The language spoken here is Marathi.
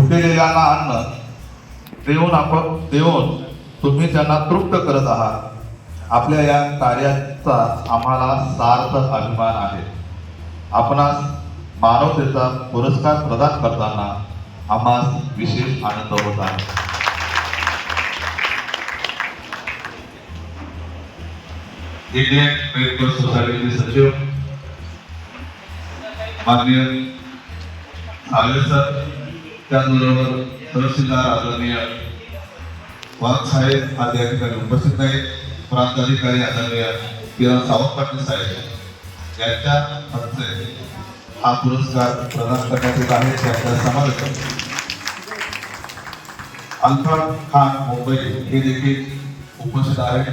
भुकेलेल्यांना अन्न देऊन तुम्ही त्यांना तृप्त करत आहात। आपल्या या कार्याचा आम्हाला सार्थ अभिमान आहे। आपणास मानवतेचा पुरस्कार प्रदान करताना आम्हाला विशेष आनंद होत आहे। इंडियन रेड क्रॉस सोसायटीचे सचिव माननीय सागरे सर, त्याचबरोबर तहसीलदार आदरणीय वाघ साहेब आदी या ठिकाणी उपस्थित आहेत। प्रांत अधिकारी आदरणीय किरण सावंत पाटील साहेब यांच्या हस्ते हा पुरस्कार प्रदान करण्यात येत आहे। त्यांच्या समावेश अल्फाज खान मुंबई हे देखील उपस्थित आहेत।